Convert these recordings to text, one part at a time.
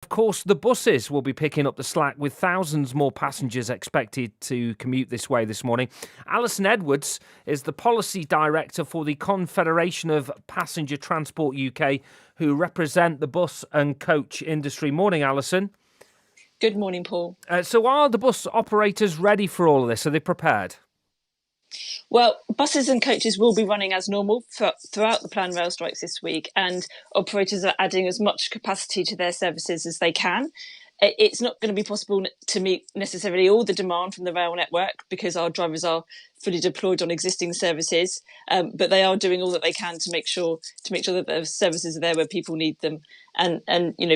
Of course, the buses will be picking up the slack with thousands more passengers expected to commute this way this morning. Alison Edwards is the policy director for the Confederation of Passenger Transport UK, who represent the bus and coach industry. Morning, Alison. Good morning, Paul. So are the bus operators ready for all of this? Are they prepared? Well, buses and coaches will be running as normal throughout the planned rail strikes this week, and operators are adding as much capacity to their services as they can. It's not going to be possible to meet necessarily all the demand from the rail network because our drivers are fully deployed on existing services, but they are doing all that they can to make sure that the services are there where people need them, and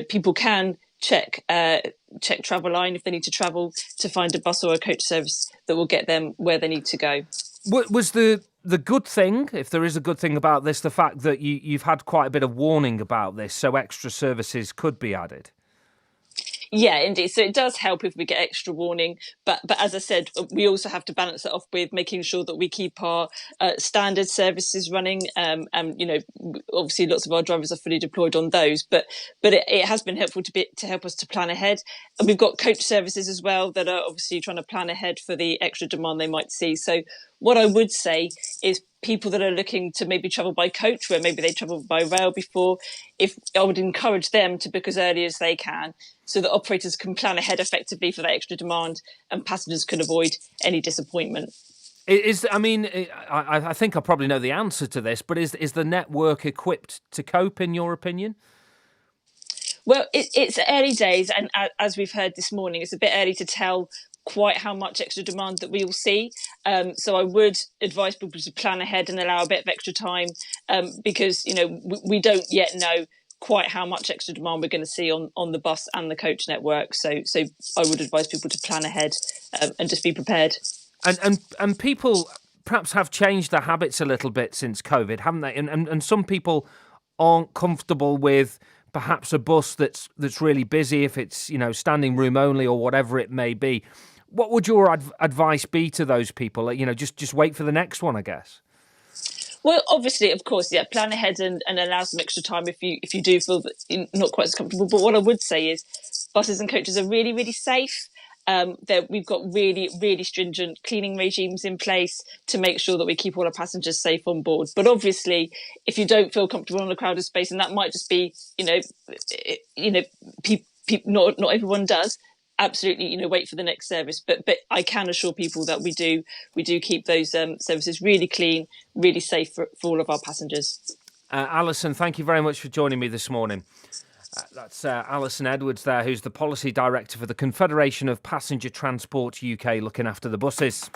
people can check Travelline if they need to travel to find a bus or a coach service that will get them where they need to go. Was the good thing, if there is a good thing about this, the fact that you've had quite a bit of warning about this, so extra services could be added? Yeah, indeed. So it does help if we get extra warning. But as I said, we also have to balance it off with making sure that we keep our standard services running. Obviously lots of our drivers are fully deployed on those. But it has been helpful to help us to plan ahead. And we've got coach services as well that are obviously trying to plan ahead for the extra demand they might see. So what I would say is people that are looking to maybe travel by coach, where maybe they travelled by rail before, I would encourage them to book as early as they can so that operators can plan ahead effectively for that extra demand and passengers can avoid any disappointment. I think I probably know the answer to this, but is the network equipped to cope, in your opinion? Well, it's early days, and as we've heard this morning, it's a bit early to tell quite how much extra demand that we will see. So I would advise people to plan ahead and allow a bit of extra time because, we don't yet know quite how much extra demand we're going to see on the bus and the coach network. So I would advise people to plan ahead and just be prepared. And people perhaps have changed their habits a little bit since COVID, haven't they? And some people aren't comfortable with perhaps a bus that's really busy, if it's standing room only or whatever it may be. What would your advice be to those people? Just wait for the next one, I guess. Well, obviously, of course, yeah, plan ahead and allow some extra time if you do feel that you're not quite as comfortable. But what I would say is buses and coaches are really, really safe. We've got really, really stringent cleaning regimes in place to make sure that we keep all our passengers safe on board. But obviously, if you don't feel comfortable in a crowded space, and that might just be, not everyone does. Absolutely, wait for the next service. But I can assure people that we do keep those services really clean, really safe for all of our passengers. Alison, thank you very much for joining me this morning. That's Alison Edwards there, who's the policy director for the Confederation of Passenger Transport UK, looking after the buses.